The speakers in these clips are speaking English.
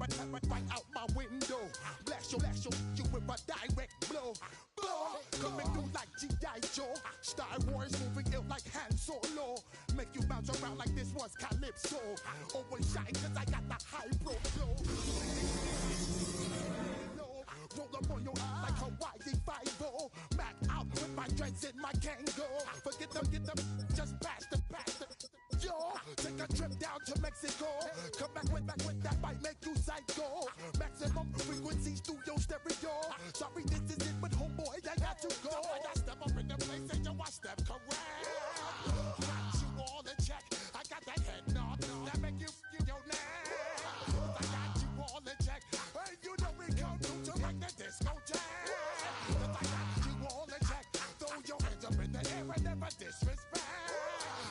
right out my window. Blast you with a direct blow. Blow, coming through like G.I. Joe. Star Wars moving ill like Han Solo. Make you bounce around like this was Calypso. Always shine cause I got the high pro flow. Roll up on your ass like Hawaii 5-0. Mac out with my dreads in my Kango. Forget them, just pass the. Yo, take a trip down to Mexico. Come back with that might make you psycho. Maximum frequency studio stereo. Sorry, this is it, but homeboy, I got to go. I step up in the place and yo, I step correct. Got you all in check. I got that head knock that make you your neck. I got you all in check. Hey, you know we come through to like the disco jack. I got you all in check. Throw your hands up in the air and never disrespect.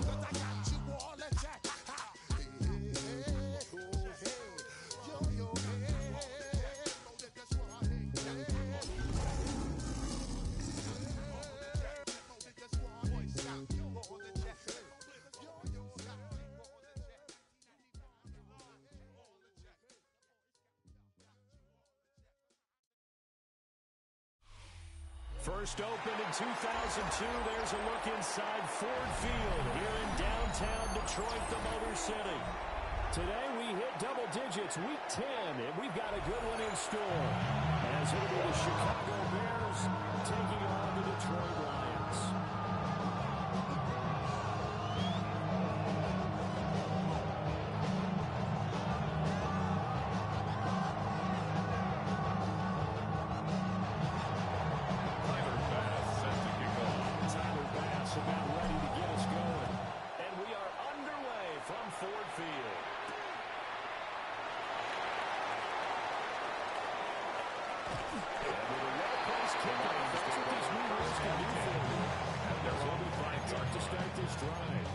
I got you all in check. First opened in 2002, there's a look inside Ford Field here in downtown Detroit, the Motor City. Today we hit double digits, week 10, and we've got a good one in store. As it'll be the Chicago Bears taking on the Detroit Lions. About ready to get us going. And we are underway from Ford Field. And with a well-placed kickoff, that's what these new rules can do for you. And they're on the fight to start this drive.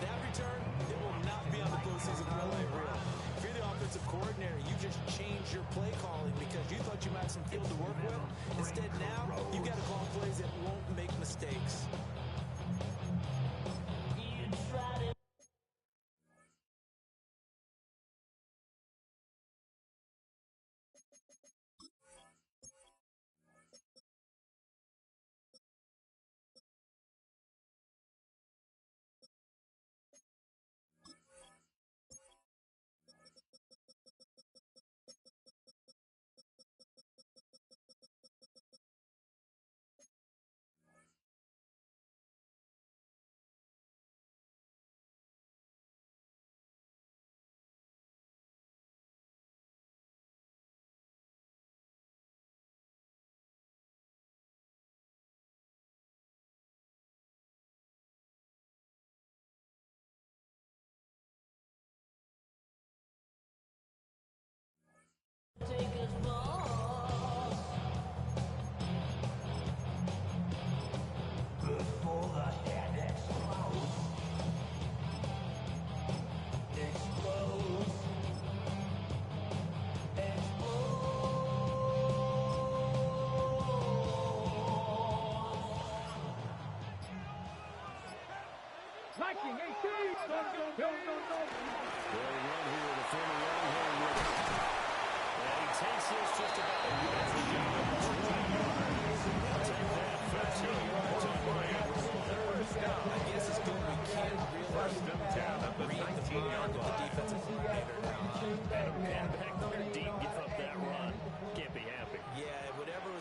That return, it will not be on the postseason highlight reel. If you're the offensive coordinator, you just change your play calling because you thought you had some field to work with. Instead, now, you've got to call plays that won't make mistakes.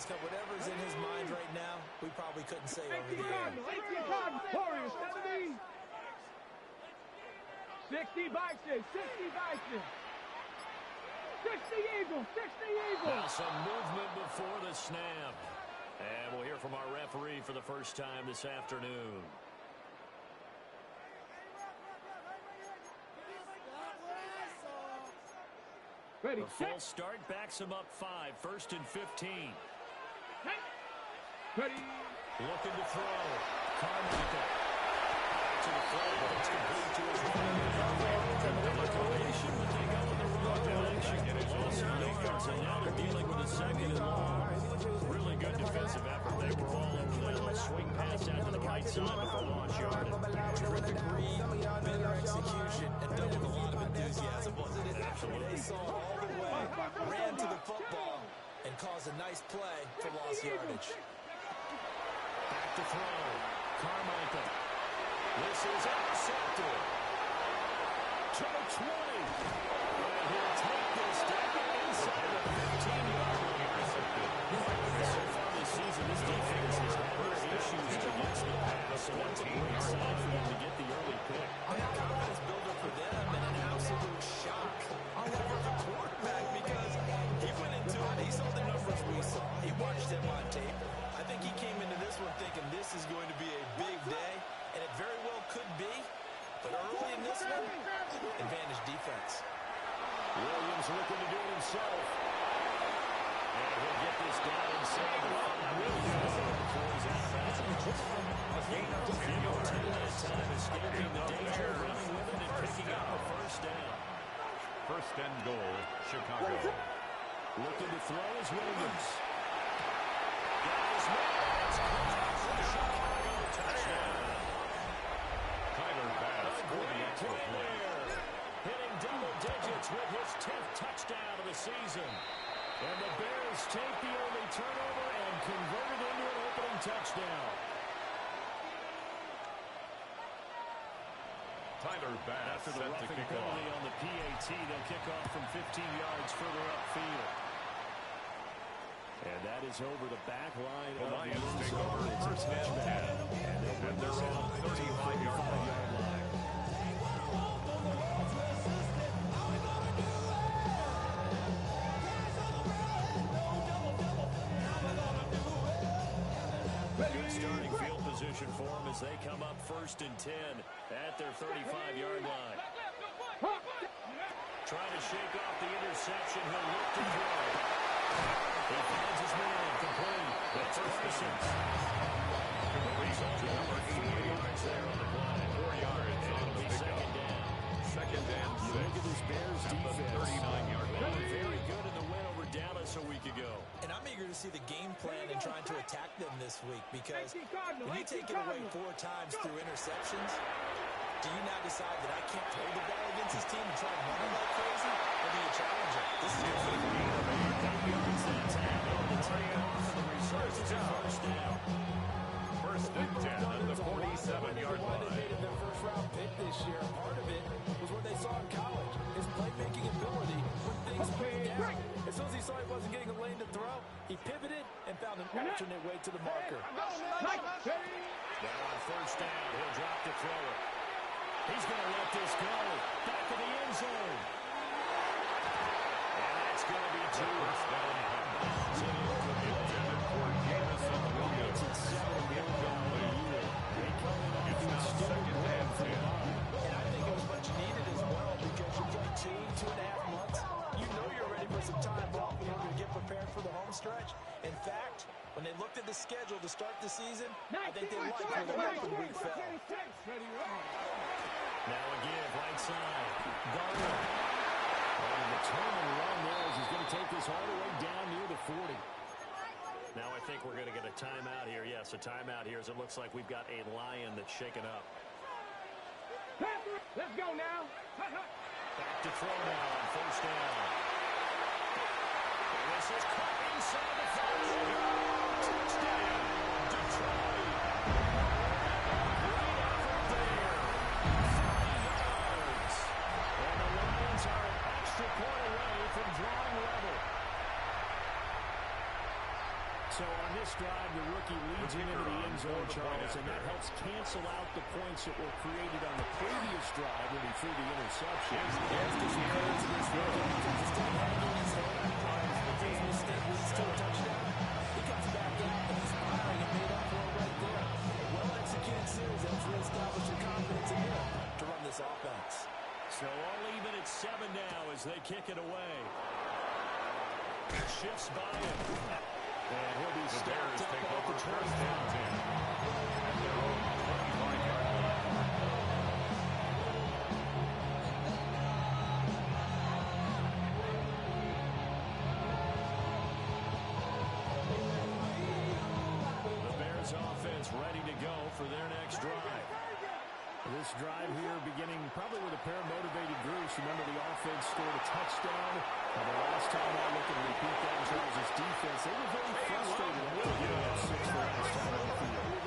Whatever's in his mind right now, we probably couldn't say over the air. 60 Vikings, 60 Vikings. 60 Eagles, 60 Eagles. Now some movement before the snap. And we'll hear from our referee for the first time this afternoon. Ready, the full start backs him up 5, 1st and 15. Ready. Looking to throw. Carmichael. To the flag. It's complete to his right. Completion, but they go in the wrong direction. Lost some yards, and now they're dealing with a second and long. Really good defensive effort. They were all in play. A swing pass out to the right side before launch yard. Terrific read, better execution, and done with a lot of enthusiasm, wasn't it? Absolutely. saw it all the way, ran to the football, and caused a nice play for lost yardage. Back to throw. Carmichael. This is intercepted. To the 20. And he'll take this down inside the 15-yard line. So far this season, this defense has had their issues against the pass, so that's a great sign for them to get the early pick. A confidence builder for them and an absolute shock all over the quarterback because he went into it, he saw the numbers we saw, he watched them on tape. I think he came into this one thinking this is going to be a big day, and it very well could be. But early in this one, advantage defense. Williams looking to do it himself. And he'll get this down inside the 5. Williams throws out a gain of 10 that time, escaping the danger, running with it, and picking up a first down. First and goal, Chicago. Looking to throw is Williams. Got his man. It's caught for the Chicago touchdown. Tyler Bass for the extra point. Hitting double digits with his 10th touchdown of the season. And the Bears take the only turnover and convert it into an opening touchdown. Tyler Bass After the set to roughing kick penalty off. on the PAT, they'll kick off from 15 yards further upfield. And that is over the back line The of Lions the end take zone. over It's a first and touchback. 10. And they'll And bring they're this on up to the 35-yard line. line. Good starting field position for them as they come up 1st and 10 at their 35-yard line. Trying to shake off the interception. He'll look to throw. He finds his man complete. That's Parsons. Result to number 4 yards there on the play. 4 yards And on it'll the be pickup. second down. Second and You 6. look at this Bears At the defense. 39-yard They line. were very good in the win over Dallas a week ago. And I'm eager to see the game plan and trying to attack them this week because when you take it away 4 times through interceptions, do you now decide that I can't throw the ball against this team and try to run it like crazy? Or do you challenge it? This is going to be First down. First and 10 at the 47-yard why they line. made it their first-round pick this year. Part of it was what they saw in college, his playmaking ability when things went down. As soon as he saw he wasn't getting a lane to throw, he pivoted and found an alternate way to the marker. Now on first down, he'll drop to throw it. He's going to let this go. Back of the end zone. And that's going to be 2. First down pass. Intended for Jamison Williams. It's 7 million a year. They come in off It's the now second and 10. And I think it was much needed as well because you play 2.5 months. You know you're ready for some time off in order to get prepared for the home stretch. In fact, when they looked at the schedule to start the season, I think they liked where the open week fell. Now again, right side. Garner. And the turn and run there as he's going to take this all the way down near the 40. Now I think we're going to get a timeout here. Yes, a timeout here as it looks like we've got a Lion that's shaken up. Let's go now. Back to throw now on first down. And this is caught inside the 5. Touchdown, Detroit. Great effort there. 30 yards. And the Lions are an extra point away from drawing level. So on this drive, the rookie leads him into the end zone, Charles, and that helps cancel out the points that were created on the previous drive when he threw the interception. He comes back out and he's firing and made up for it right there. Well-executed series that's reestablished your confidence in him to run this offense. So all even at 7 now as they kick it away. Shifts by him. And he'll be The stopped Bears up take at over the first 25. and 10 at their own 25-yard line. The Bears offense ready to go for their next drive. This drive here beginning probably with a pair of motivated groups. Remember, the offense scored a touchdown. And the last time I look and repeat that as well as his defense, they were very frustrated. They were giving up 6 the last time on the field.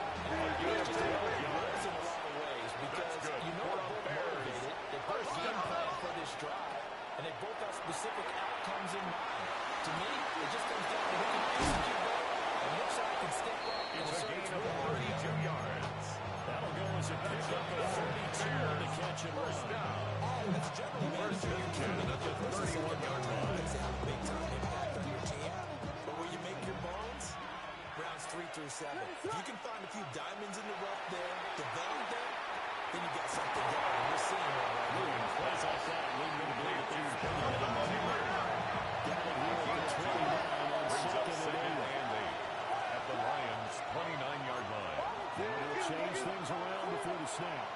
Just in a lot of ways because you know they're both motivated. They both game plan for this drive, and they both have specific outcomes in mind. To me, it just comes down to who can execute better and which side can step up. It's a gain of 32 yards. That'll go as a pickup of 32 on the catch and run. That's generally First and 10 at the 31-yard line. It's a big time impact on your team. But where you make your bones, rounds 3 through 7. If you can find a few diamonds in the rough there, develop them, then you got something going. We're seeing it right now. Plays like that, leading to the lead at 2. Got it here at the 29 on second and 8. At the Lions' 29-yard line. They'll change things around before the snap.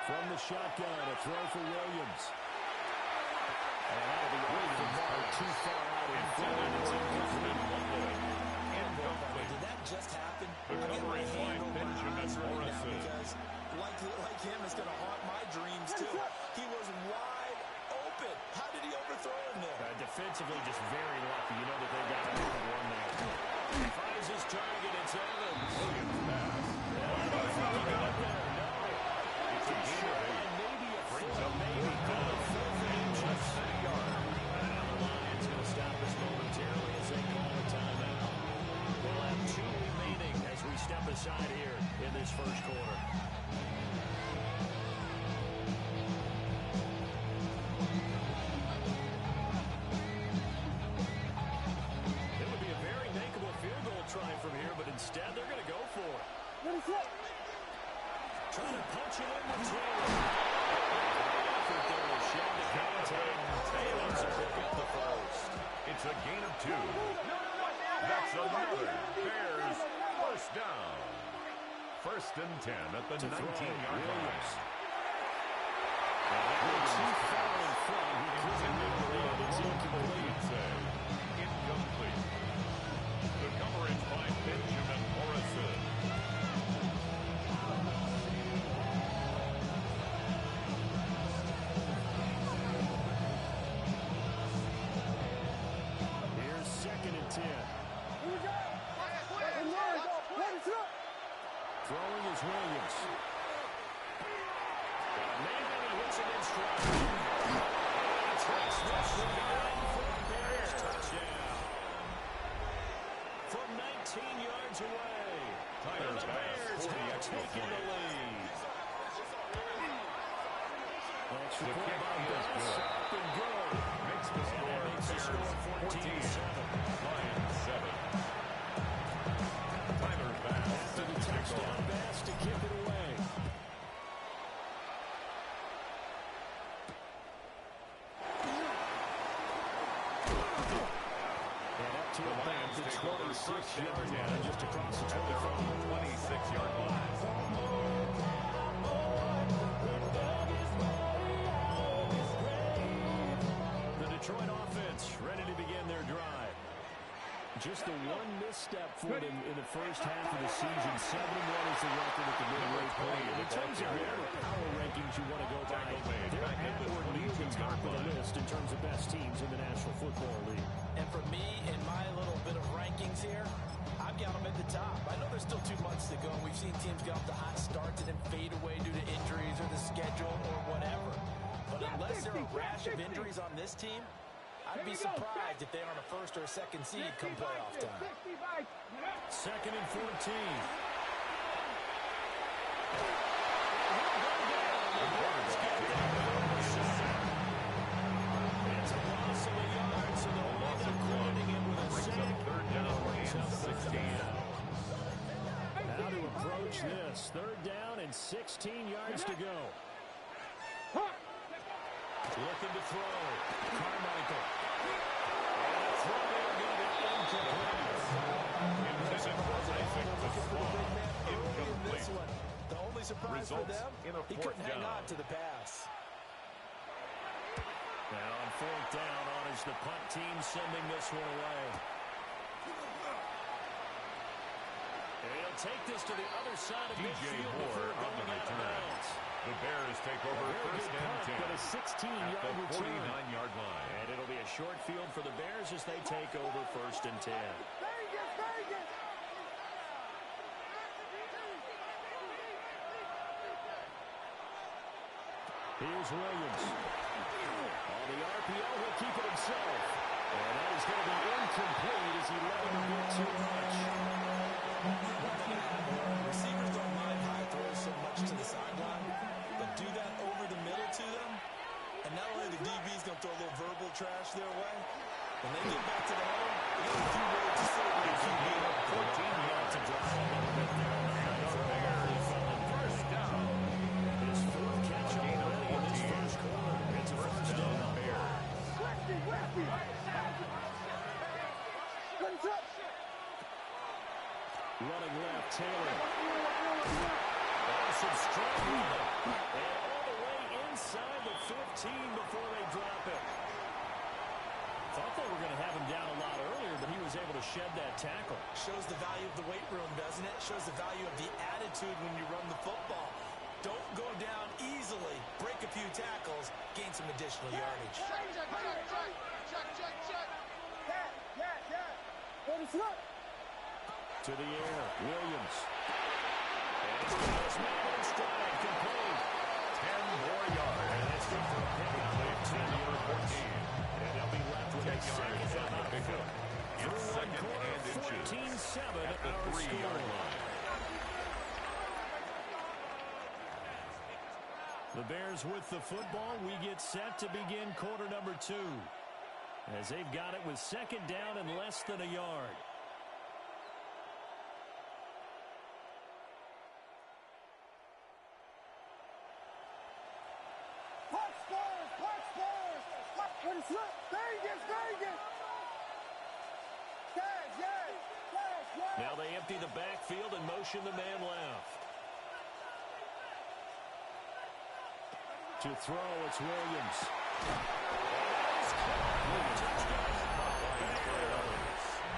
From the shotgun, a throw for Williams. And that'll be off the mark, too far out in front. It's incomplete. Did that just happen? The covering by Benjamin Morrison. Because like him, it's going to haunt my dreams too. He was wide open. How did he overthrow him there? Defensively, just very lucky. You know that they got him for one there. He finds his target. It's Evans. Williams pass. It's a gain of 8. Maybe a Brings up maybe third down. Just a yard. the Lions going to stop us momentarily as they call a timeout. We'll have 2 remaining as we step aside here in this first quarter. It would be a very makeable field goal try from here, but instead they're going to go for it. Trying to punch it in the tail. It's a gain of 2. That's another Bears first down. First and 10 at the 19-yard line. Too far in front. He couldn't make the lead. It's incomplete. Incomplete. The coverage by Benjamin Morrison. Here's second and 10. Throwing is Williams. Maybe he hits it in stride. Touchdown. From 19 yards away. Tyler's the pass Bears for the have extra taken the point. lead. Extra The point kick by is Bass. good. Up and good. Makes the score Makes the score 14-7. Lions 7. Tyler's pass. After the touchdown, Bass to kick it away. And up to about the 26-yard line, just across the 26-yard line. The Detroit offense ready to begin their drive. Just the one misstep for them in the first half of the season. 7-1 is the record at the midway point. In terms of whatever power rankings you want to go by, they're at or near the top of the list in terms of best teams in the National Football League. And for me, in my little bit of rankings here, I've got them at the top. I know there's still 2 months to go, and we've seen teams get off to hot starts and then fade away due to injuries or the schedule or whatever. But unless there are a rash of injuries on this team, I'd be surprised if they aren't a first or a second seed come playoff time. Second and 14. It's a loss of a yard, so they'll wind up crediting him with a sack. Third down and 16. Now to approach this. Third down and 16 yards to go. Looking to throw. Carmichael. And a throw there going to be incomplete. Intended for Isaac to Swan. Incomplete. The only surprise for Results them, in a he fourth couldn't hang down. on to the pass. Now on fourth down on as the punt team sending this one away. He'll take this to the other side of midfield before going out of bounds. The Bears take over first and 10 but a 16-yard at the return. 49-yard line. And it'll be a short field for the Bears as they take over first and 10. Here's Williams. On the RPO, he'll keep it himself. And that is going to be incomplete as he let him get too much. Receivers don't mind high throws so much to the sideline, but do that over the middle to them, and not only the DB's going to throw a little verbal trash their way, when they get back to the hole, they got a few words to say to the QB. 14 yards to drop a little bit there. And the Bears first down. His fourth catch already in this first quarter. It's a first down. Running left, Taylor. Some strong running. And all the way inside the 15 before they drop it. Thought they were going to have him down a lot earlier, but he was able to shed that tackle. Shows the value of the weight room, doesn't it? Shows the value of the attitude when you run the football. Don't go down easily. Break a few tackles. Gain some additional yardage. To the air, Williams. And it's Madden in stride, complete. 10 more yards. And that's good for a pickup. They've 10 to 14. And they'll be left with a second down on the field. Through one quarter, 14-7 at the our 3-yard line. The Bears with the football. We get set to begin quarter number 2. As they've got it with second down and less than a yard. Now they empty the backfield and motion the man left. To throw, it's Williams.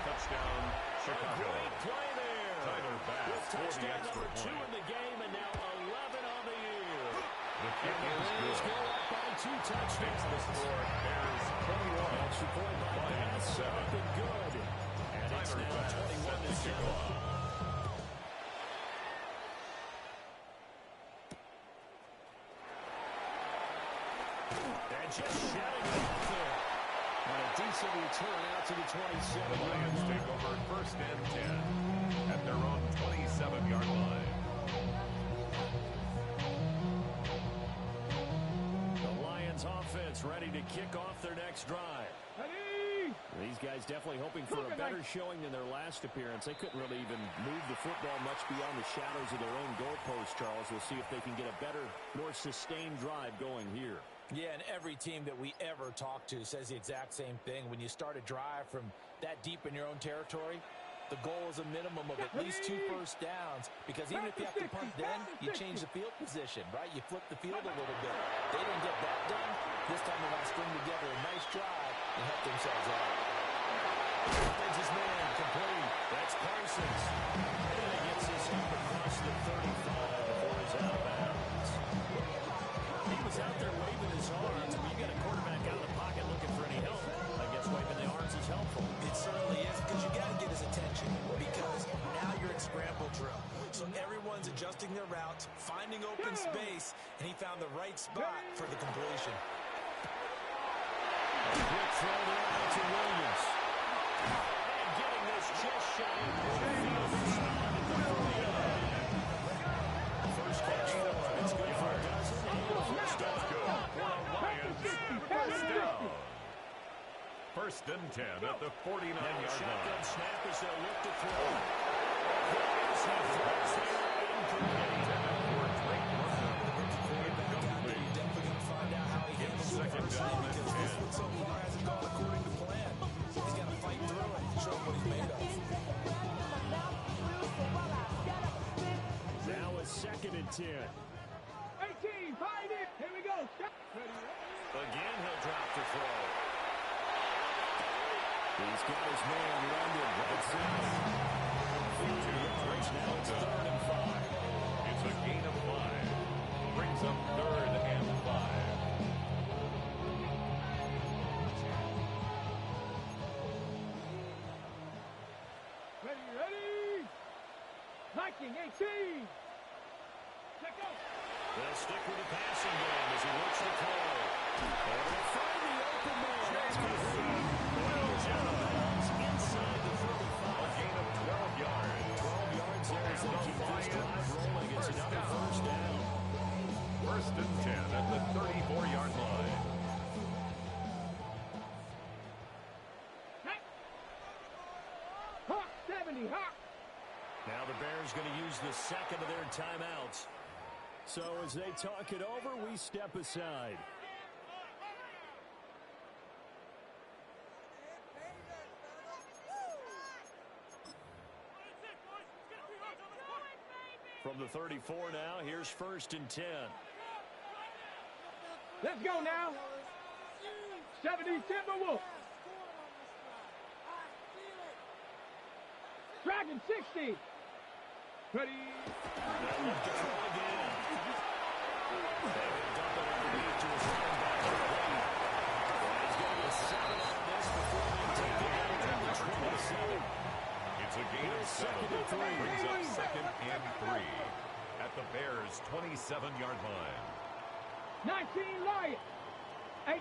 Touchdown, Chicago. Great play there. Tyler Bass With for the touchdown extra number 2 point. in the game, and now 11 on the year. The kick And the is Bears good. go up by 2 touchdowns. Makes the score Bears 21. Extra point by Lions Bass, 7. up and good. And it's Tyler now Bass 21 to set to kick 7. off. And just shutting it off there. And a decent return out to the 27. The Lions take over first and 10 at their own 27-yard line. The Lions offense ready to kick off their next drive. Ready? These guys definitely hoping for a better showing than their last appearance. They couldn't really even move the football much beyond the shadows of their own goalpost, Charles. We'll see if they can get a better, more sustained drive going here. Yeah, and every team that we ever talk to says the exact same thing. When you start a drive from that deep in your own territory, the goal is a minimum of at least 2 first downs, because even if you have to punt then, you change the field position, right? You flip the field a little bit. They didn't get that done. This time they're going to string together a nice drive and help themselves out. Finds his man, complete. That's Parsons. And he gets this up across the 35 before he's out of bounds. He was out there waving his arms. When you got a quarterback out of the pocket looking for any help, I guess waving the arms is helpful. It certainly is, because you got to get his attention, because now you're in scramble drill. So everyone's adjusting their routes, finding open space, and he found the right spot for the completion. A quick throw there out to Williams. And getting this just shy of midfield. First catch for him. It's good for a dozen. And a first down. Lions first down. First and 10 at the 49-yard line. Shotgun snap as they'll look to throw. Williams, he throws there incomplete. You're definitely going to find out how he handles it Second first, down and because this 10. one so far hasn't gone according to plan. He's got to fight through it and show him what he's made of. Now a second and 10. 18, find it. Here we go. Stop. Ready? Again, he'll drop the throw. He's got his man landed right side. 2 yards. Now it's 3rd and 5. It's a gain of 5. Brings up 3rd and 5. Ready. Viking 18. Check out. They'll stick with the passing game as he looks to throw. And they'll find the open man. That's complete. He's out of bounds inside the 35. A gain of 12 yards. 12 yards there as they keep this drive rolling. It's another first down. 1st and 10 at the 34-yard line. Hawk 70. Hawk. Now the Bears going to use the second of their timeouts. So as they talk it over, we step aside. From the 34 now, here's 1st and 10. Let's go now. 70 Timberwolves. Dragon 60. Ready. They'll look to throw again. They will dump it underneath to his running back. He's going to get 7 on this before they take it out at the 27. It's a gain of 7. Brings up 2nd and 3 at the Bears' 27-yard line. 19 Lion. 18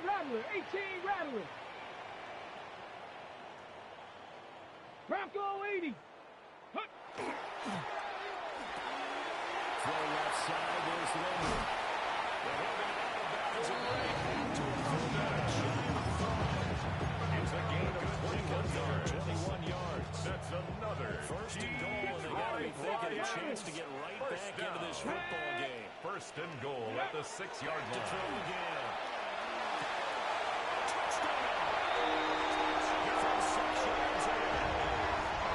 Rattler. 18 Rattler. Bronco 80. Hut. Throw left side, there's Linden. They're moving it out of bounds and right back to a fullback. Shy of 5. It's a gain of 21 yards. 21 yards. That's another 1st and goal, and they got to be thinking a chance to get right back into this football game. 1st and goal at the 6-yard To throw line. again. Touchdown! From 6 yards in.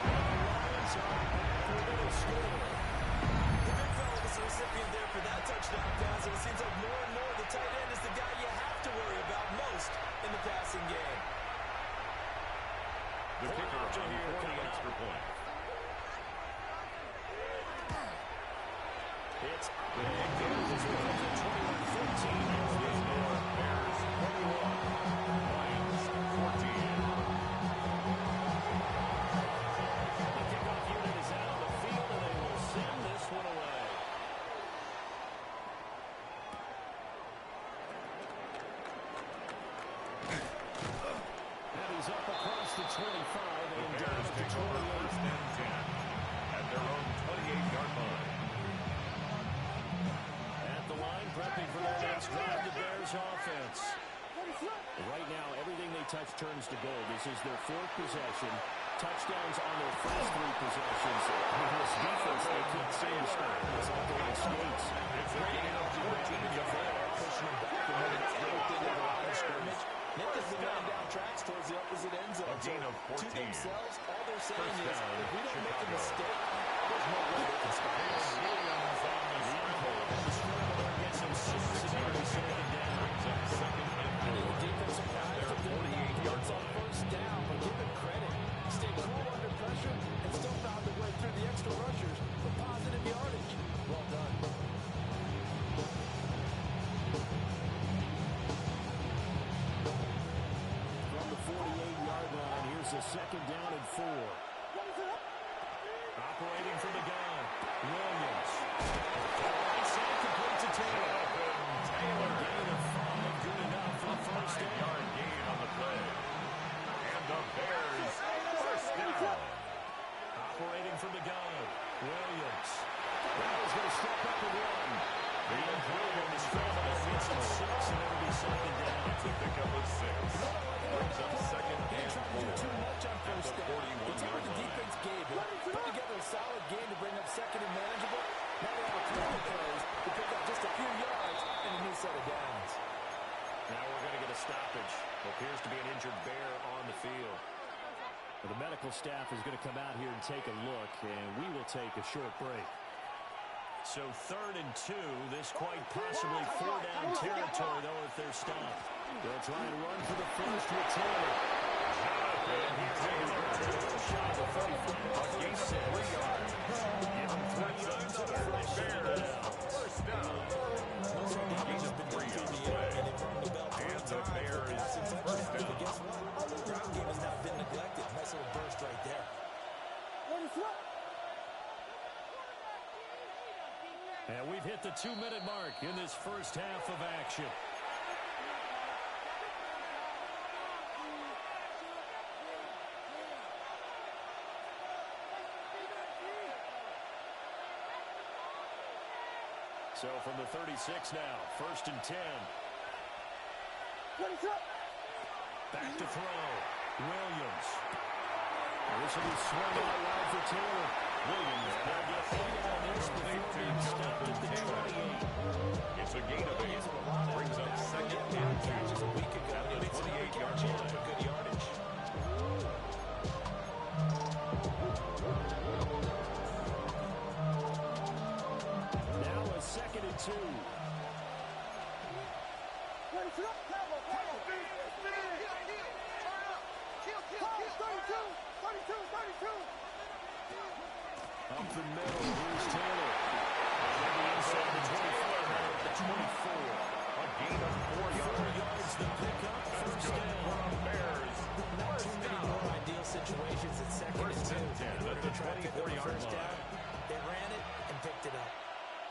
And the Lions are back within a score. The big fella was the recipient there for that touchdown pass, and it seems like more and more the tight end is the guy you have to worry about most in the passing game. The kicker on for the extra point. It's Bears becomes a 21-14. Bears 21, Lions 14. The kickoff unit is out on the field, and they will send this one away. And he's up across the 25 and down at the 28. 1st and 10 at their own 28-yard line. At the line, prepping for their next drive, the Bears offense. Right now, everything they touch turns to gold. This is their 4th possession. Touchdowns on their first 3 possessions. With this defense, they can't seem to stop. It's like they're on skates. It's a gain of 14 yards. Pushing him back and moving it right into the line of scrimmage. Nick has been laying down tracks towards the opposite end zone. A gain of 14. To themselves, all they're saying First is, down, if we don't make a Chicago. mistake, there's no way they can stop us. Williams on the scramble. The scrambler gets him 6, and now he's second down. Brings up 2nd and I need 4. the defensive guys to do 48 yards on first down, but give him credit. Stay cool under pressure and still found their way through the extra rushers for positive yardage. Well done. From the 48-yard line, here's a 2nd down and 4. Operating from the gun, Williams. Right side complete to Taylor. Taylor, gain of 5, good enough for the first down. 5-yard gain on the play. And the Bears 1st down. Operating from the gun, Williams. Now he's going to step up and run. Ian Williams traveling at least 6, and it'll be 2nd down. To pick up a 6. Brings up 2nd He and tried to do too 4 much on at first the down. He took what 41-yard the line. defense gave him, put together a solid game to bring up 2nd and manageable. Now they have a couple of plays to pick up just a few yards and a new set of downs. Now we're going to get a stoppage. Appears to be an injured Bear on the field. Well, the medical staff is going to come out here and take a look, and we will take a short break. So 3rd and 2. This quite possibly 4-down territory, though, if they're stopped. They'll try and run for the first with Taylor. Shot of the 35. Gain of 3 yards. Give him 3 yards to the first down. First down. Gain of 3 on the play. And the Bears first down. The ground game has not been neglected. Nice little burst right there. And we've hit the 2-minute mark in this first half of action. So from the 36 now, 1st and 10. Back to throw. Williams. This will be swung out wide for Taylor. Williams will get 8 on this before being stopped at the 28. It's a gain of 8. Brings up 2nd and 2. Just a week ago, At the 28-yard line. for good yardage. Now a 2nd and 2. Up the middle, here's Taylor. Maybe inside the 25, now at the 24. A gain of 4 yards. The pickup, first down. Bears. Not too many more ideal situations at 2nd and 2. 10 In order at the to try to pick up the 24-yard first down, line. they ran it and picked it up.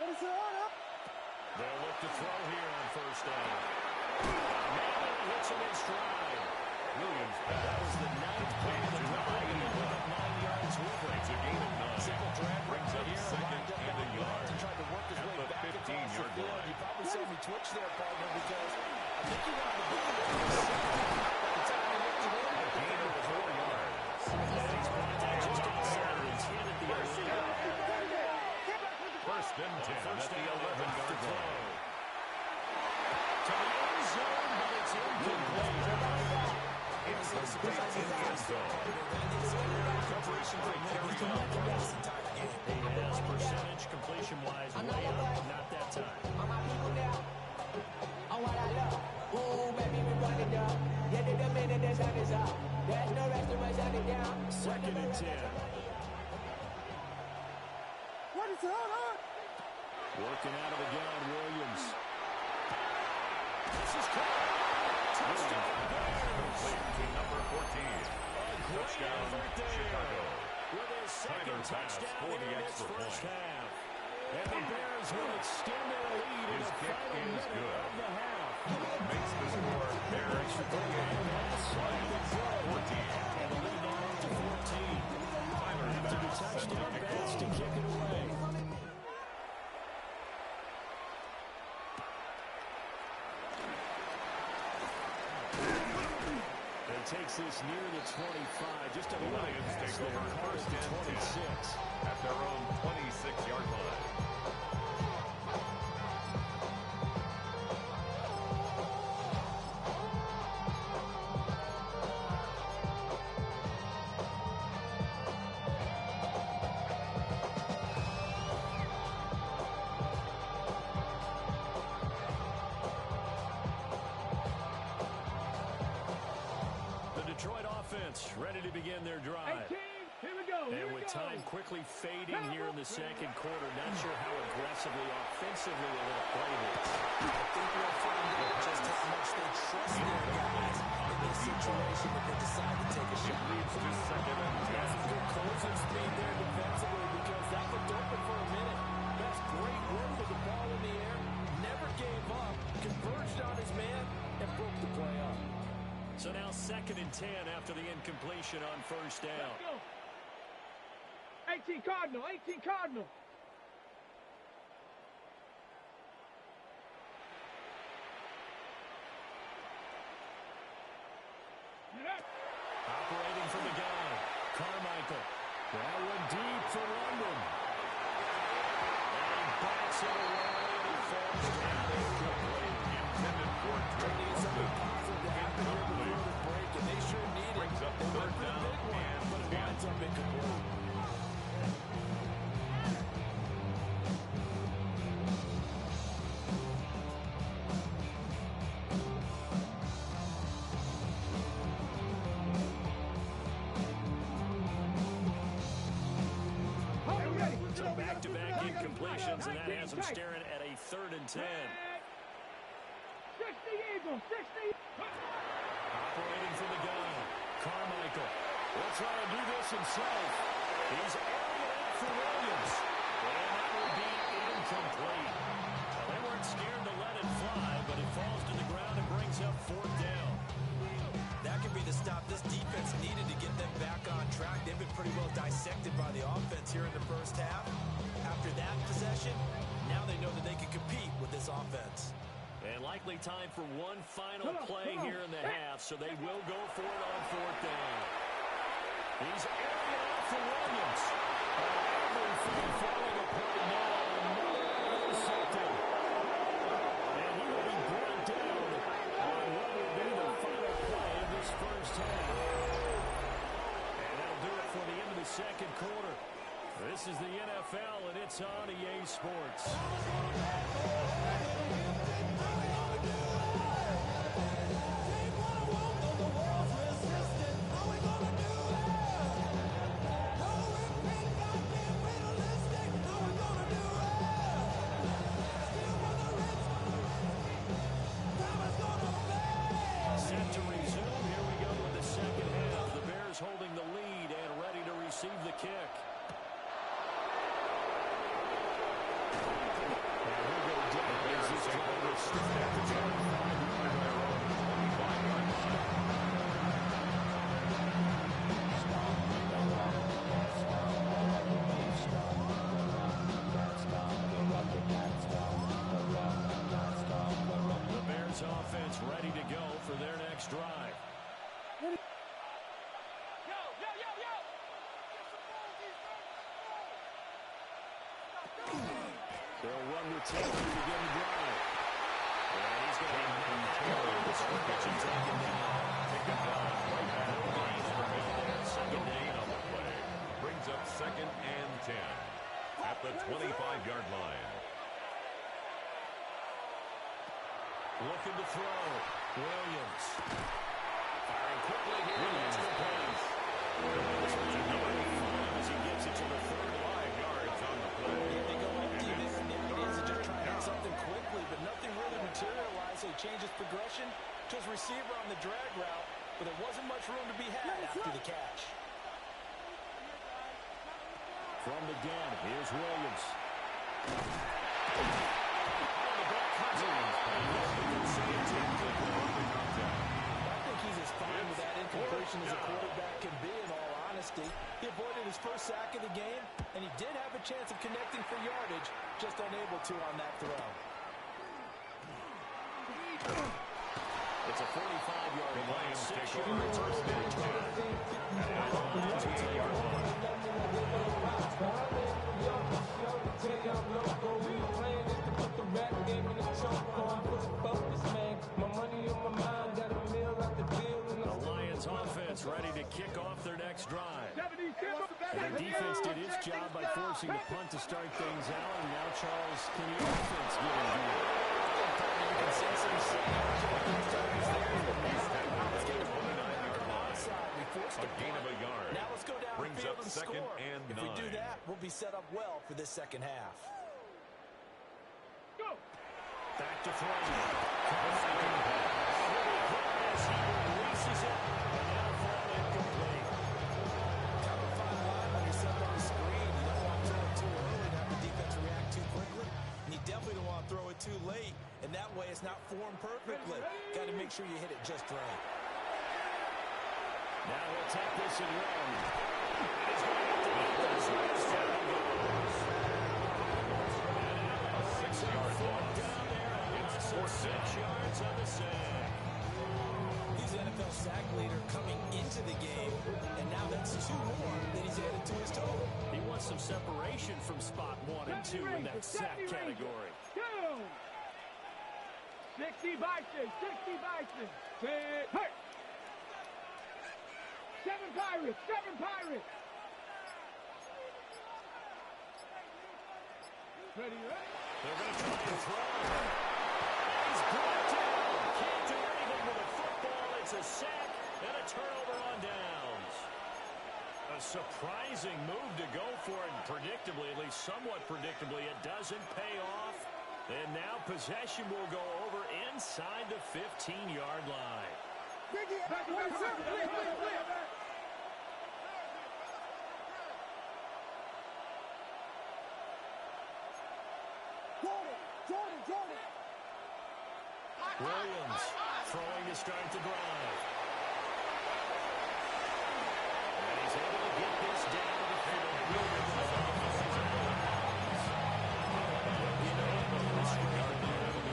They'll look to throw here on first down. Madden hits him in stride. Williams. That was the 9th play of the drive, and they pick up 9 yards with it. It's a gain of 9. Simple drag Brings up here, 2nd lined up and a out yard. and tried to work his At way the back across the 15-yard field. line. You probably saw me twitch there, partner, because I think you wanted to be there for a second. By the time you looked away, A gain of 4 yards. He's brought down just outside his head at the 11. 1st and 10 at the 11-yard line. To the end zone, but it's incomplete. It's complete in the end zone. Completion rate carry on. He has percentage completion-wise way up, not that time. All my people now, on what I love. Ooh, baby, we run it down. Yeah, the minute the sun is up. There's no rest to shut it down. 2nd and 10. What is going on? Working out of the gun, Williams. This is caught. Touchdown, Bears. To number 14. Touchdown, Chicago. With his second Tyler pass touchdown for the in this extra first point. half. And the Bears will extend their lead in His the kick final is minute good. of the half. Makes the score Bears 48. 14. And the lead now up to 14. Tyler After the pass set to touchdown kick pass off. to kick it away. And takes this near the 25. Just a little Lions pass take over there, first to and 26. At their own 26-yard line. The Detroit offense ready to begin their drive. 18, here we go. And with time quickly fading here in the second quarter, not sure how aggressively, offensively they're going to play this. I think we'll find out just how much they trust their guys in this situation if they decide to take a shot. Leads to 2nd and 10. Some good closing speed there defensively because that looked open for a minute. That's great work with the ball in the air. Never gave up, converged on his man, and broke the play up. So now 2nd and 10 after the incompletion on first down. Let's go. 18 Cardinal, 18 Cardinal. Operating from the gun, Carmichael. That one deep for London. And he bats it away and he falls down incomplete. Intended for They need something positive to happen here before the break, and they sure need it. Brings up They went 3rd for the down big one, and but it 10. winds up incomplete. incompletions, and that has them staring at a 3rd and 10. 60 Eagles, 60. Operating from the gun, Carmichael will try to do this himself. He's airing it out for Williams. And that will be incomplete. Well, they weren't scared to let it fly, but it falls to the ground and brings up 4th down. That could be the stop this defense needed to get them back on track. They've been pretty well dissected by the offense here in the first half. After that possession, now they know that they can compete with this offense. And likely time for one final play here in the half, so they will go for it on 4th down. He's airing it out for Williams. Everything falling apart now. Intercepted. And he will be brought down on what will be the final play of this first half. And that'll do it for the end of the second quarter. This is the NFL, and it's on EA Sports. Set to resume. Here we go in the second half. The Bears holding the lead and ready to receive the kick. The Bears offense ready to go for their next drive. They'll run with Taylor to begin the drive. And he's going to have the scrimmage and take him down. Pick up right back. Second down on the play. Brings up 2nd and 10 at the 25-yard line. Looking to throw. Williams. Firing quickly here. Williams the pace. This one's a number 5 as he gets it to the 35 yards on the play. They go empty. This is just trying to hit something quickly, but nothing really materialized, so he changes progression to his receiver on the drag route, but there wasn't much room to be had after the catch. From the gun, here's Williams. I think he's as fine with that incompletion as a quarterback can be, in all honesty. He avoided his first sack of the game, and he did have a chance of connecting for yardage, just unable to on that throw. It's a 45-yard line, 6 yards. The Lions offense ready to kick off their next drive. And their defense did its job by forcing the punt to start things out, and now Charles, can the offense get in gear? A gain of a yard. Now let's go down Brings the field up and 2nd score. and 9. If we do that, we'll be set up well for this second half. Back to throw. Releases it. Now fall incomplete. Kind of a fine line when you're set on the screen. You don't want to throw it too early and have the defense react too quickly. And you definitely don't want to throw it too late. And that way it's not formed perfectly. Got to make sure you hit it just right. Now he'll take this and run. He's going to get this. Down goes. A 6-yard loss. Down there and loss of 6 yards on the sack. He's the NFL sack leader coming into the game, and now that's 2 more that he's added to his total. He wants some separation from spot 1 and 2 in that sack category. 60 Bison, 60 Bison. Hurt. 7 Pirates, 7 Pirates. Ready, right? They're going to try and throw. He's brought down. Can't do anything with a football. It's a sack and a turnover on downs. A A surprising move to go for it, and predictably, at least somewhat predictably, it doesn't pay off. And now possession will go over inside the 15-yard line. Williams throwing to start the drive. And he's able to get this down to the field.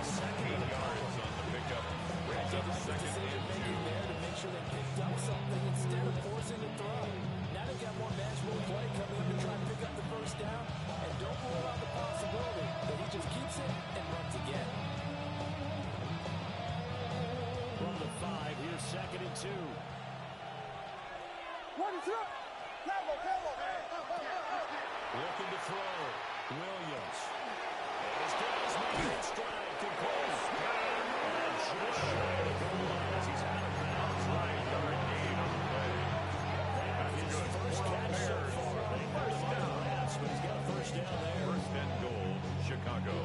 Second yards on the pickup. Second and 2. To make sure they picked up something instead of forcing the throw. Now they got one manageable play coming up to try and pick up the first down. And don't rule out the possibility that he just keeps it and runs again. From the 5, here's second and 2. Looking to throw. Williams. And his guys making it stride complete. And just shy of the goal line as he's out of bounds. Right yard gain on the play. That's His good. first catch so far. They hurt him on the pass, but he's got a first down there. First and goal, Chicago.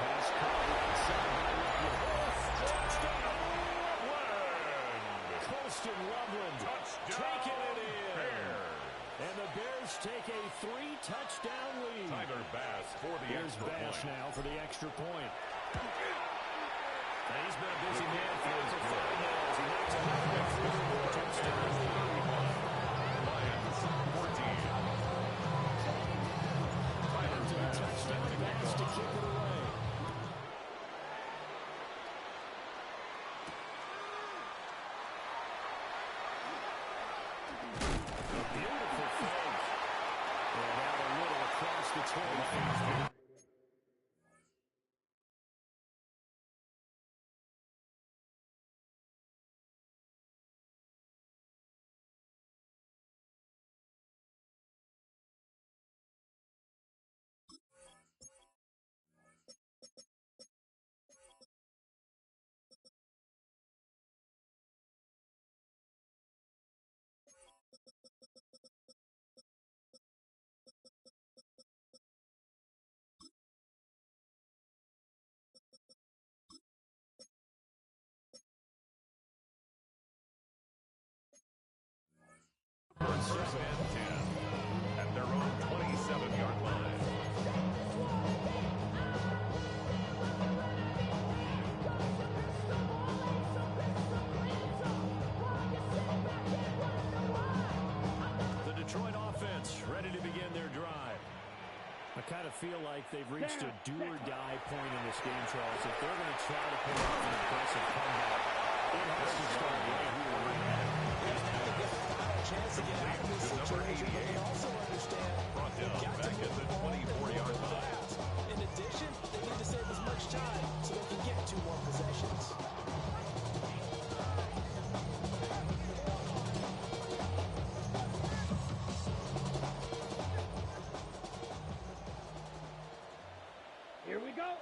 Pass caught outside by Colston Loveland taking it in. Bears. And the Bears take a 3-touchdown lead. Tyler Bass for the Here's extra Bass point. now for the extra point. And he's been a busy man for Cardinals. He makes a touchdown. Lions 14. Tyler Bass set to kick Bass to off. kick it away. A beautiful fake. And out a little across the 20. First and 10 at their own 27-yard line. The Detroit offense ready to begin their drive. I kind of feel like they've reached a do-or-die point in this game, Charles. If they're going to try to pull off an impressive comeback, it has to start right here. Chance to get out of this situation, but they also understand Brought down back at the 24-yard line. in addition, they need to save as much time so they can get 2 more possessions. Here we go.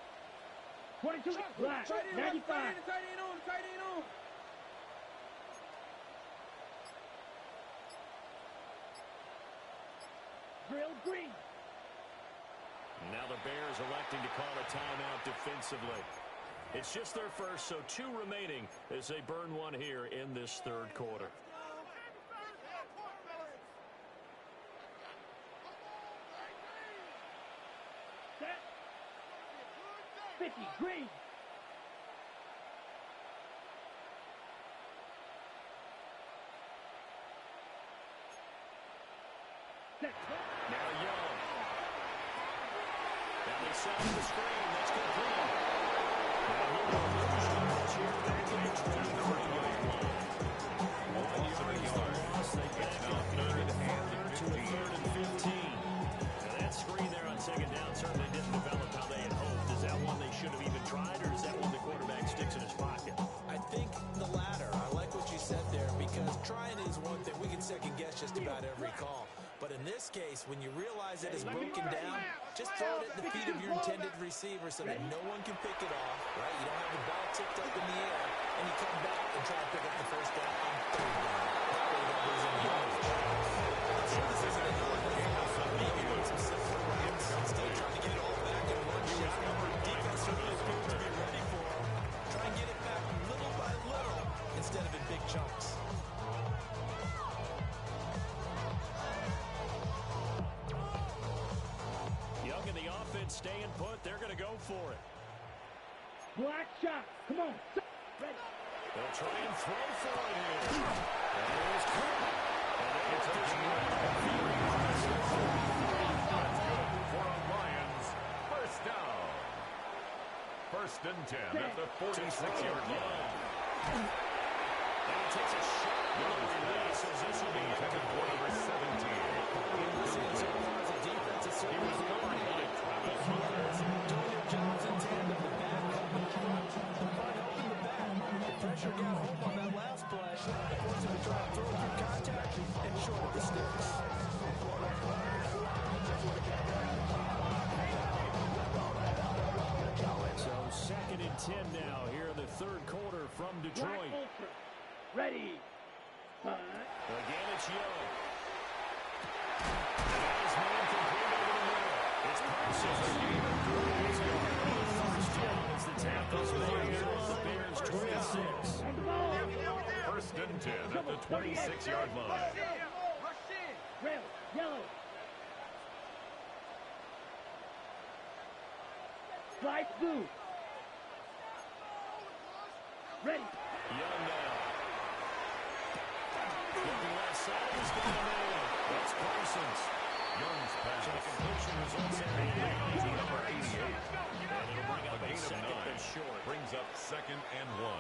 22, black, 95. Tight end on. Drill green. Now the Bears electing to call a timeout defensively. It's just their first, so 2 remaining as they burn one here in this third quarter. Set. 50, green. Set. Now Young. Now they set the screen. That's complete. Now he will lose yards here. They get to the 3-yard line. 1 yard is the loss. They back up even further to a 3rd and 15. Now that screen there on second down certainly didn't develop how they had hoped. Is that one they should have even tried, or is that one the quarterback sticks in his pocket? I think the last just about every call. But in this case, when you realize it is broken down, just throw it at the feet of your intended receiver so that no one can pick it off, right? You don't have the ball tipped up in the air, and you come back and try to pick up the first down on third down. That way that goes in the yardage. I'm sure this isn't any maybe run some simple routes instead of trying to get it all back in one shot. Defense certainly appears to be ready for him. Try and get it back little by little instead of in big chunks. Young in the offense staying put. They're going to go for it. Black shot. Come on. Ready. They'll try and throw for it here. And there's Kirk. And there's just for a Lions first down. First and 10 at the 46-yard line. And he takes a shot. So this will be intended for number 17. So far as a defense, it's certainly doing their jobs in tandem. The back helping the front. The front helping the back. The pressure got home on that last play. Forced him to try to throw through contact and short of the sticks. So second and 10 now here in the third quarter from Detroit. Ready. Again, it's Young. And his man complete over the middle. It's Parsons. First down as the tackle's made here on the Bears 26. First and 10 at the 26-yard line. Red, yellow. Slide blue. Ready. Young now. Looking left side, he's got a man. That's Parsons. Young's pass. Completion results in Number 88. And it'll bring up a Gain of second 9 and short. brings up second and 1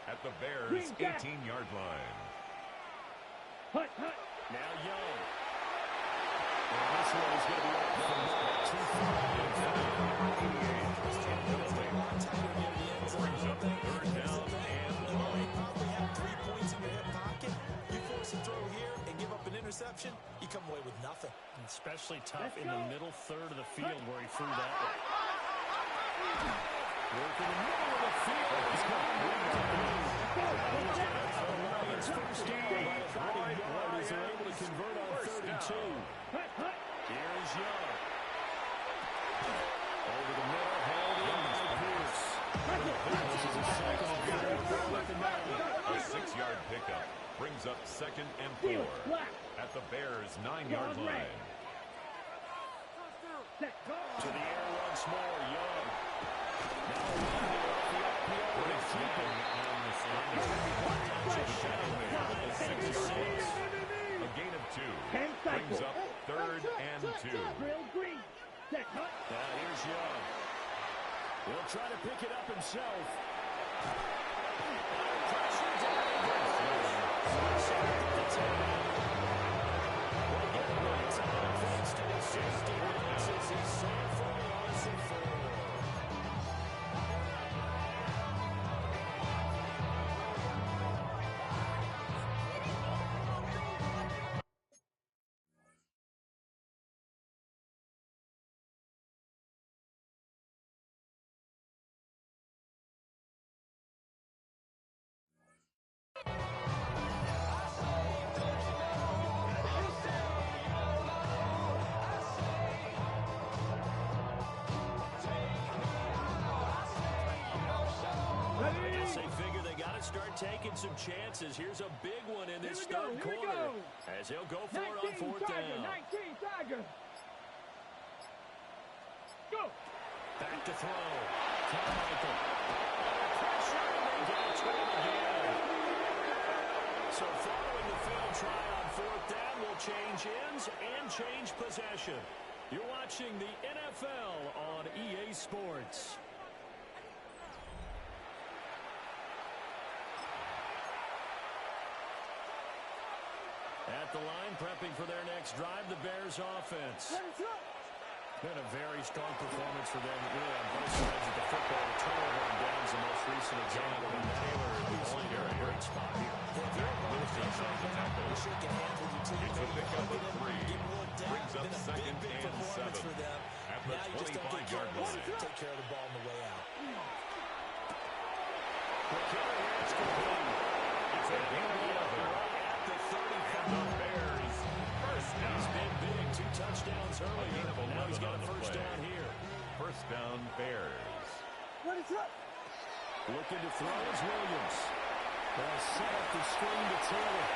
at the Bears' 18-yard line. Hut, hut. Now Young. And this one is going to be off from about 2 Brings up third down and 1. You probably have 3 points in your hip pocket. You force a throw here and give up an interception, you come away with nothing. Especially tough in the middle third of the field where he threw that one. Work in the middle of the field. He's got the Lions first down by about a yard as they're able to convert on third and 2. Here's Young. Over the middle, held in by Pierce. This is a second and 4 at the 9. A 6-yard pickup brings up second and 4 at the Bears' 9-yard line. To the air once more, Young. Now one here off the RPO. Pretty flipping on the side. A gain of 2 brings up third and 2. Now here's Young. He'll try to pick it up himself. Pressure down. We'll get it right time thanks to the safety box as he's set for a loss of 4. Start taking some chances. Here's a big one in this third quarter as he'll go for it on fourth down. 19 Tigers. Go. Back to throw. Carmichael. Pressure, and they get it to him again. So following the failed try on fourth down will change ends and change possession. You're watching the NFL on EA Sports. At the line, prepping for their next drive, the Bears offense. Been a very strong performance for them, really, on both sides of the football. The turnover on downs, the most recent example. And Taylor is in a great spot here. You're shaking hands with your team. pickup of 3. Getting looked at. Brings up Been a second big and performance 7. for them. At the Now you just don't get 25-yard careless. line. Take care of the ball on the way out. The carry is complete. It's a gain of 11. At the 35. And the Bears first down. He's been big. 2 touchdowns earlier. Gain of Now he's 11 got on a the first play. down here. First down, Bears. Looking to throw is Williams. They'll set up the screen to Taylor.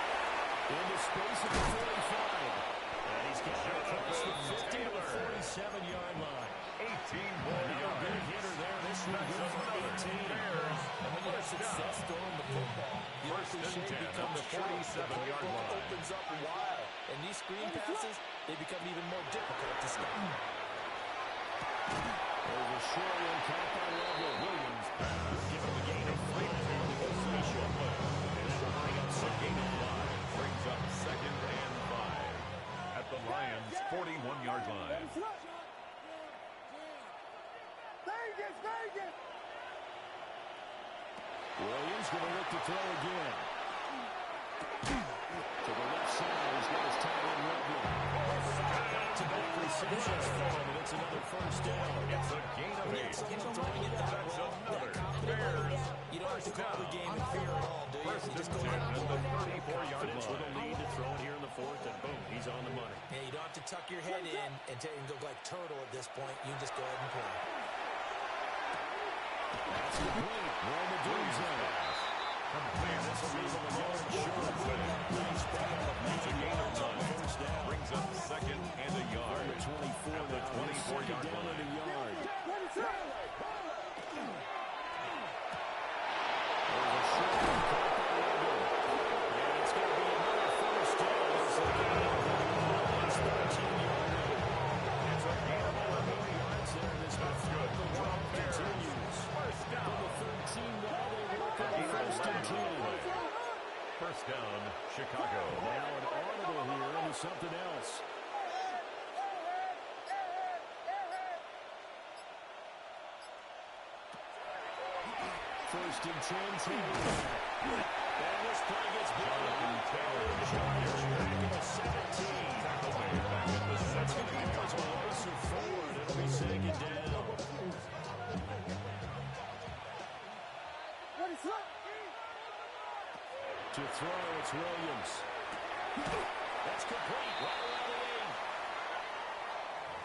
Into space at the 45. And he's got it across the 50 to the 47-yard line. 18 more yards. Big hitter there. This one good for 18. And when you have success throwing the football, the First and cliche 10 on becomes the true. 47-yard The line. opens up wide. And these screen passes, they become even more difficult to stop. There's a short one caught by Williams pass. Give him a gain of 3. And that'll bring up second and 5. Brings up second and 5. At the Lions' 41-yard line. Williams going to look to throw again. To the left side, he's got his tight end Rugby. Back-to-back receptions for him, and it's another first down. It's a gain of 8. Throwing it that That's well, another that confident Bears like that, you don't have to call the game in fear at all, do you? First You just and go 10 ahead and at play. the 34-yard Confidence with a line. lead to throw it here in the fourth, and boom, he's on the money. Yeah, you don't have to tuck your head in and go like turtle at this point. You can just go ahead and play. That's complete. Roman Dunzo. This will leave him a yard short. Nice backup. It's a gain of 9. First down. Brings up second and a yard. The 24 At the now. 24-yard Down line. at a yard. There's a short one caught by Rugby. And it's going to be another first down. It's a gain of 13-yarder. It's a gain of 11 yards there. This That's good. the drive continues. First From down. the 13 now, they work on first and 10. First down, Chicago. Now an audible here into something else. First and 10, Taylor back. And this play gets blown up. Taylor. Chargers back at the 17. Away back at the 17-yard Yards will line. race it forward. It'll be second down. To throw, it's Williams. That's complete. Right around the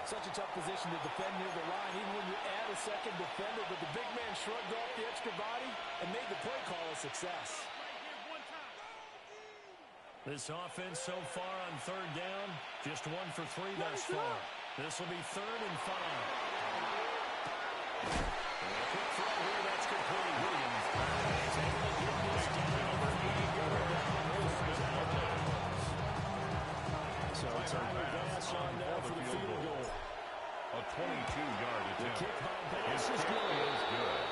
8. Such a tough position to defend near the line, even when you add a second defender. But the big man shrugged off the extra body and made the play call a success. This offense so far on third down, just 1 for 3 thus far. This will be 3rd and 5. And a quick throw here, that's complete. Williams is able to get this down over 80 yards down. So Tyler Bass on now for the field goal. A 22-yard The attempt. kick by His Bass is kick good. is good.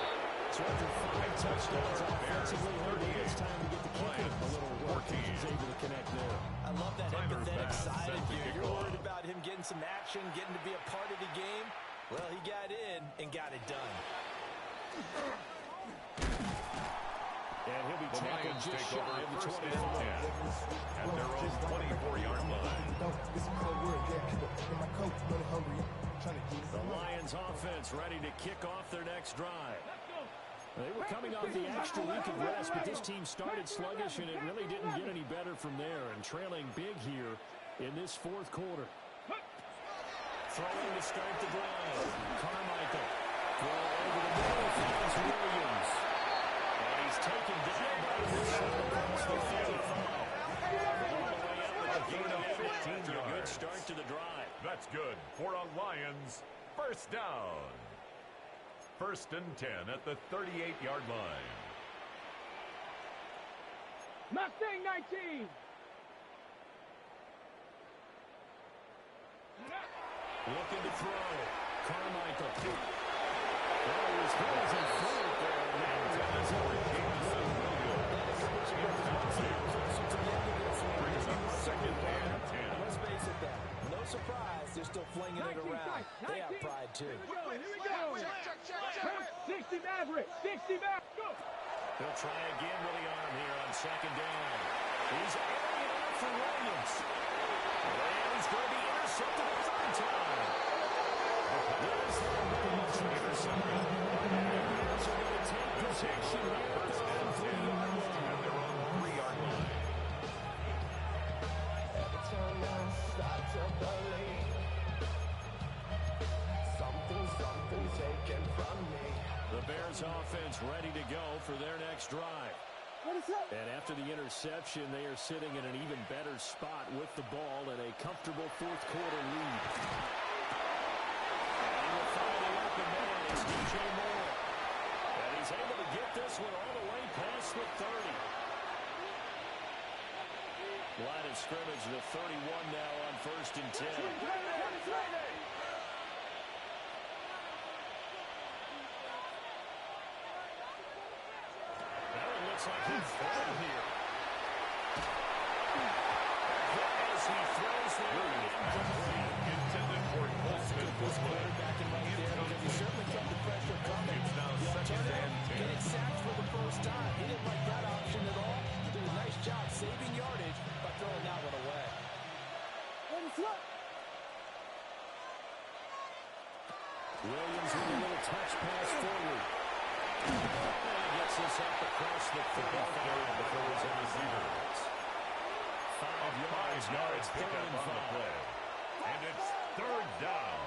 So after 5 touchdowns offensively, it's time to get the kicking a little work. He's able to connect there. I love that Tyler empathetic Bass side set of to you. kick You're off. worried about him getting some action, getting to be a part of the game. Well, he got in and got it done. And he'll be The tackled Lions just take shy over of the first 25. and 10 at their own 24-yard line. The Lions offense ready to kick off their next drive. They were coming off the extra week of rest, but this team started sluggish, and it really didn't get any better from there, and trailing big here in this fourth quarter. Throwing to start the drive. Carmichael. Throw over the middle, finds Williams. And he's taken down by this across the 35. All the way up with a gain of 15 after a good start to the drive. That's good for a Lions first down. First and 10 at the 38-yard line. Mustang 19. Looking to throw. Carmichael. Well, he was hit as he threw it there. Brings up second and 10. Let's face it then. No surprise, they're still flinging it around. They have pride too. Here we go. 60 Maverick. 60 Maverick. Go. He'll try again with the arm here on second down. He's airing it out for Williams. formation here at their own 3-yard line. At their own 3-yard line. Every time I start to believe something taken from me. The Bears offense ready to go for their next drive. And after the interception, they are sitting in an even better spot with the ball and a comfortable fourth quarter lead. And he will find the open man. It's DJ Moore. And he's able to get this one all the way past the 30. Line of scrimmage, the 31 now on 1st and 10. Looks like he's thrown here. As he throws there, Intended for Colson. This quarterbacking right there because he certainly kept the pressure coming. It's now The second alternative, and 10. getting sacked for the first time. He didn't like that option at all. Did a nice job saving yardage by throwing that one away. Williams with a little touch pass forward. And he gets this up across the 35 before his own receivers. 5 yards, Pick third up and on the 5. play. And it's third down.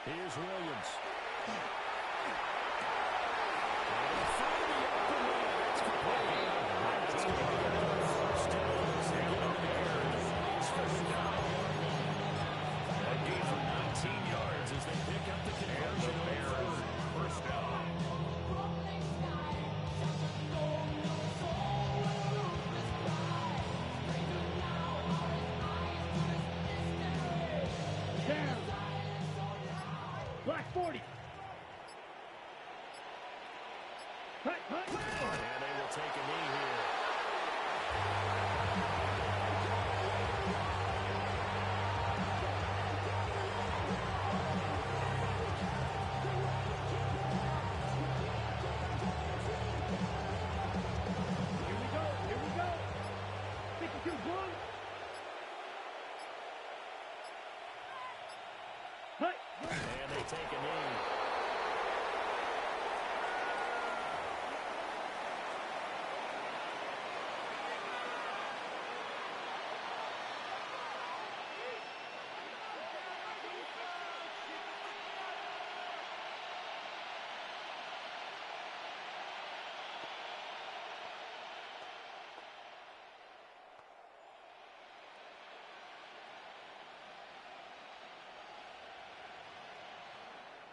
Here's Williams. A gain for 19 yards as they pick up the conversion on third. First down. Down. Black 40. Hut. And they will take a knee here. Here we go. 52 one. Hut. And they take a knee.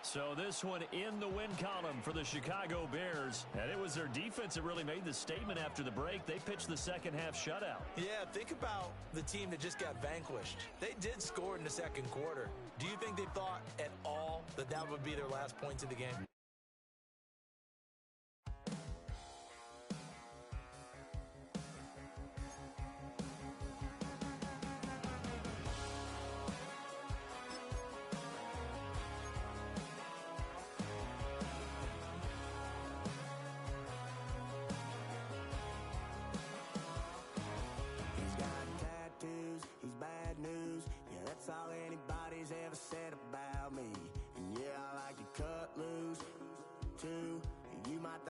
So this one in the win column for the Chicago Bears. And it was their defense that really made the statement after the break. They pitched the second half shutout. Yeah, think about the team that just got vanquished. They did score in the second quarter. Do you think they thought at all that that would be their last points of the game?